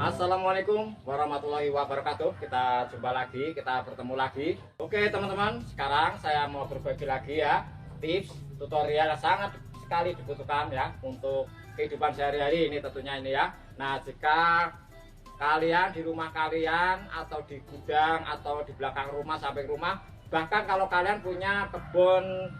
Assalamualaikum warahmatullahi wabarakatuh. Kita jumpa lagi, kita bertemu lagi. Oke teman-teman, sekarang saya mau berbagi lagi ya tips tutorial yang sangat sekali dibutuhkan ya untuk kehidupan sehari-hari ini tentunya ini ya. Nah, jika kalian di rumah kalian atau di gudang atau di belakang rumah, samping rumah, bahkan kalau kalian punya kebun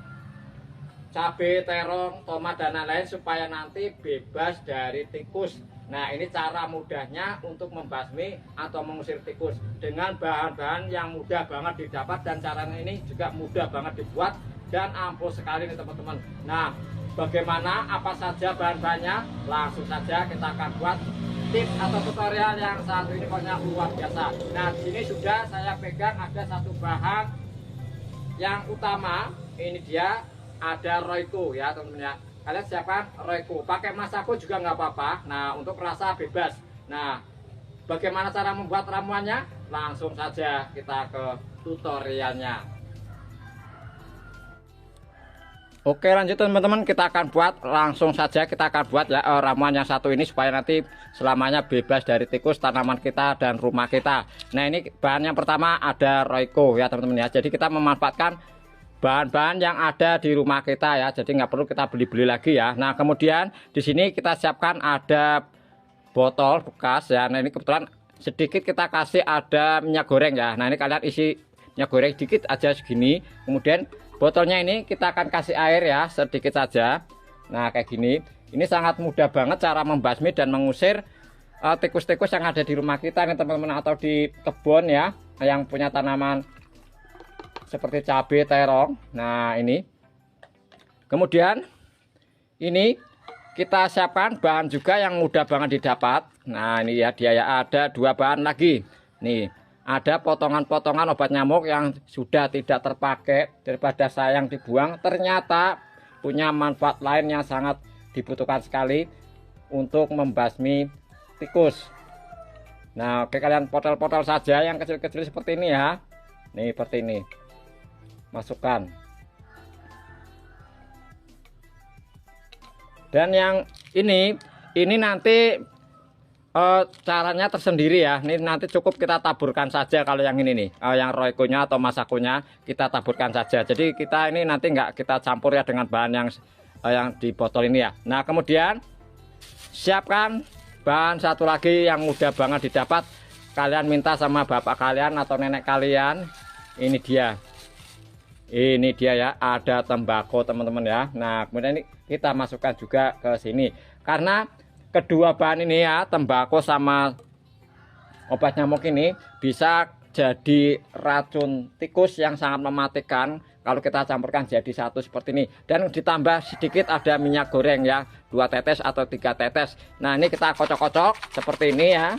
cabai, terong, tomat dan lain-lain supaya nanti bebas dari tikus. Nah, ini cara mudahnya untuk membasmi atau mengusir tikus dengan bahan-bahan yang mudah banget didapat, dan caranya ini juga mudah banget dibuat dan ampuh sekali nih teman-teman. Nah, bagaimana, apa saja bahan-bahannya? Langsung saja kita akan buat tips atau tutorial yang satu ini pokoknya luar biasa. Nah, di sini sudah saya pegang ada satu bahan yang utama. Ini dia, ada Royco ya teman-teman ya. Kalian siapkan Royco, pakai Masako juga nggak apa-apa. Nah, untuk rasa bebas. Nah, bagaimana cara membuat ramuannya? Langsung saja kita ke tutorialnya. Oke, lanjut teman-teman, kita akan buat langsung saja kita akan buat ya ramuan yang satu ini supaya nanti selamanya bebas dari tikus tanaman kita dan rumah kita. Nah, ini bahan yang pertama ada Royco ya teman-teman ya. Jadi kita memanfaatkan bahan-bahan yang ada di rumah kita ya, jadi nggak perlu kita beli-beli lagi ya. Nah, kemudian di sini kita siapkan ada botol bekas ya. Nah, ini kebetulan sedikit kita kasih ada minyak goreng ya. Nah, ini kalian isi minyak goreng dikit aja segini. Kemudian botolnya ini kita akan kasih air ya, sedikit saja. Nah, kayak gini. Ini sangat mudah banget cara membasmi dan mengusir tikus-tikus yang ada di rumah kita nih teman-teman, atau di kebun ya yang punya tanaman seperti cabai, terong. Nah, ini kemudian ini kita siapkan bahan juga yang mudah banget didapat. Nah, ini ya dia ya, ada dua bahan lagi nih. Ada potongan-potongan obat nyamuk yang sudah tidak terpakai, daripada sayang dibuang, ternyata punya manfaat lain yang sangat dibutuhkan sekali untuk membasmi tikus. Nah, oke, kalian potol-potol saja yang kecil-kecil seperti ini ya. Nih, seperti ini. Masukkan. Dan yang ini nanti caranya tersendiri ya. Ini nanti cukup kita taburkan saja. Kalau yang ini nih yang Royco-nya atau Masakonya kita taburkan saja. Jadi kita ini nanti nggak kita campur ya dengan bahan yang di botol ini ya. Nah, kemudian siapkan bahan satu lagi yang mudah banget didapat. Kalian minta sama bapak kalian atau nenek kalian. Ini dia ya, ada tembakau teman-teman ya. Nah, kemudian ini kita masukkan juga ke sini, karena kedua bahan ini ya, tembakau sama obat nyamuk ini bisa jadi racun tikus yang sangat mematikan kalau kita campurkan jadi satu seperti ini. Dan ditambah sedikit ada minyak goreng ya, 2 tetes atau 3 tetes. Nah, ini kita kocok-kocok seperti ini ya,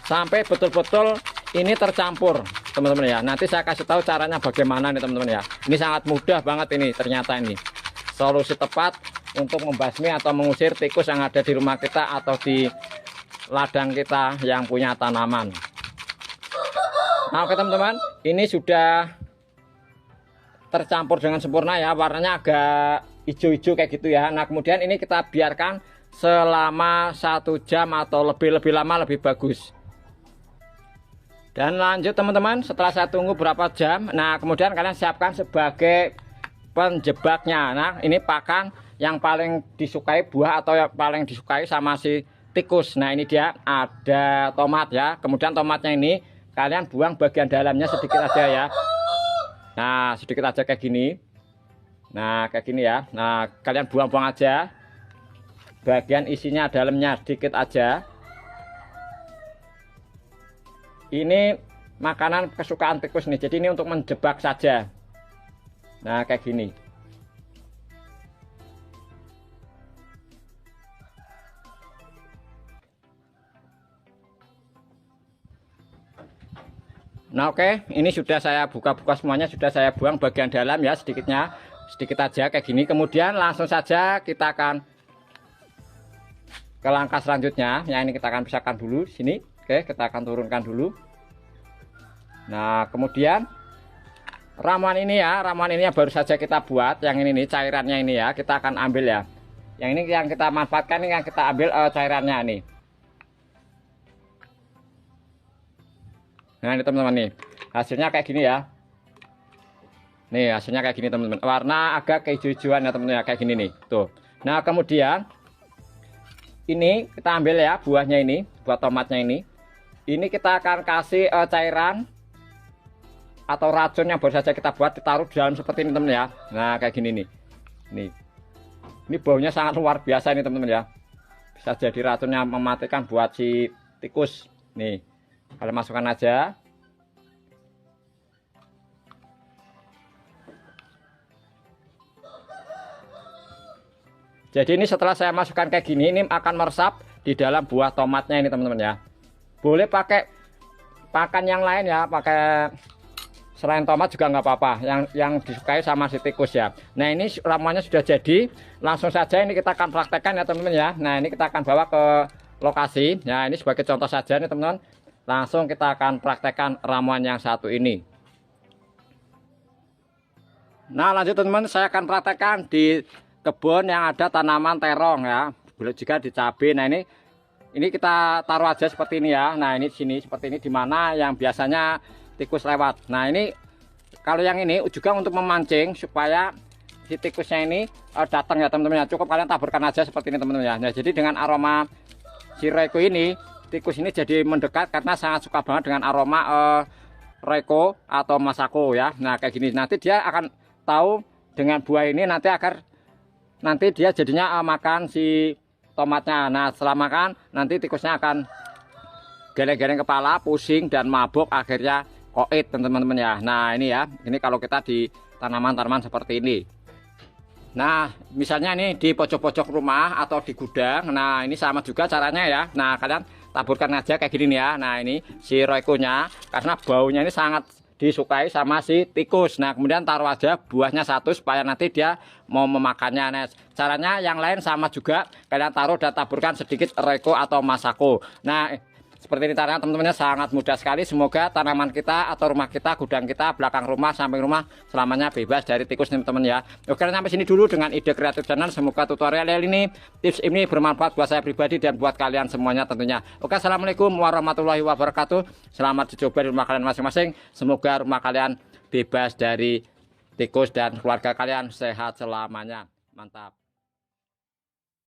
sampai betul-betul ini tercampur teman-teman ya. Nanti saya kasih tahu caranya bagaimana nih teman-teman ya. Ini sangat mudah banget ini, ternyata ini solusi tepat untuk membasmi atau mengusir tikus yang ada di rumah kita atau di ladang kita yang punya tanaman. Nah, oke teman-teman, ini sudah tercampur dengan sempurna ya, warnanya agak hijau-hijau kayak gitu ya. Nah, kemudian ini kita biarkan selama 1 jam atau lebih lama lebih bagus. Dan lanjut teman-teman, setelah saya tunggu berapa jam, nah kemudian kalian siapkan sebagai penjebaknya. Nah, ini pakan yang paling disukai buah atau yang paling disukai sama si tikus. Nah, ini dia, ada tomat ya. Kemudian tomatnya ini kalian buang bagian dalamnya sedikit aja ya. Nah, sedikit aja kayak gini. Nah, kayak gini ya. Nah, kalian buang-buang aja. Bagian isinya dalamnya sedikit aja. Ini makanan kesukaan tikus nih, jadi ini untuk menjebak saja. Nah, kayak gini. Nah, oke, ini sudah saya buka-buka semuanya, sudah saya buang bagian dalam ya, sedikit aja kayak gini. Kemudian langsung saja kita akan ke langkah selanjutnya. Yang ini kita akan pisahkan dulu di sini. Oke, kita akan turunkan dulu. Nah, kemudian ramuan ini ya, ramuan ini yang baru saja kita buat, yang ini nih cairannya ini ya, kita akan ambil ya. Yang ini yang kita manfaatkan, ini yang kita ambil cairannya nih. Nah ini teman-teman nih, hasilnya kayak gini ya. Nih hasilnya kayak gini teman-teman, warna agak kehijau-hijauan ya teman-teman ya, kayak gini nih tuh. Nah kemudian ini kita ambil ya buahnya ini, buah tomatnya ini kita akan kasih cairan atau racun yang baru saja kita buat, ditaruh di dalam seperti ini teman-teman ya. Nah kayak gini nih, ini baunya sangat luar biasa ini teman-teman ya, bisa jadi racun yang mematikan buat si tikus. Nih kalian masukkan aja. Jadi ini setelah saya masukkan kayak gini, ini akan meresap di dalam buah tomatnya ini teman-teman ya. Boleh pakai pakan yang lain ya, pakai selain tomat juga nggak apa-apa, yang disukai sama si tikus ya. Nah ini ramuannya sudah jadi, langsung saja ini kita akan praktekkan ya teman-teman ya. Nah ini kita akan bawa ke lokasi. Nah ini sebagai contoh saja nih teman-teman. Langsung kita akan praktekkan ramuan yang satu ini. Nah lanjut teman-teman, saya akan praktekkan di kebun yang ada tanaman terong ya, boleh juga di cabai. Nah ini kita taruh aja seperti ini ya. Nah ini sini seperti ini, dimana yang biasanya tikus lewat. Nah ini kalau yang ini juga untuk memancing supaya si tikusnya ini datang ya teman-teman ya. Cukup kalian taburkan aja seperti ini teman-teman ya. Nah jadi dengan aroma si Reiko ini, tikus ini jadi mendekat karena sangat suka banget dengan aroma Reiko atau Masako ya. Nah kayak gini nanti dia akan tahu dengan buah ini, nanti dia jadinya makan si tomatnya. Nah setelah makan nanti tikusnya akan geleng-geleng kepala, pusing dan mabuk, akhirnya koit teman-teman ya. Nah ini ya, ini kalau kita di tanaman-tanaman seperti ini. Nah misalnya ini di pojok-pojok rumah atau di gudang, nah ini sama juga caranya ya. Nah kalian taburkan aja kayak gini nih ya. Nah ini si Reiko-nya, karena baunya ini sangat disukai sama si tikus. Nah kemudian taruh aja buahnya satu supaya nanti dia mau memakannya. Nah caranya yang lain sama juga, kalian taruh dan taburkan sedikit Reiko atau Masako. Nah seperti ini caranya teman-temannya, sangat mudah sekali. Semoga tanaman kita atau rumah kita, gudang kita, belakang rumah, samping rumah selamanya bebas dari tikus teman-teman ya. Oke sampai sini dulu dengan ide kreatif channel. Semoga tutorial ini, tips ini bermanfaat buat saya pribadi dan buat kalian semuanya tentunya. Oke, assalamualaikum warahmatullahi wabarakatuh. Selamat dicoba di rumah kalian masing-masing. Semoga rumah kalian bebas dari tikus dan keluarga kalian sehat selamanya. Mantap.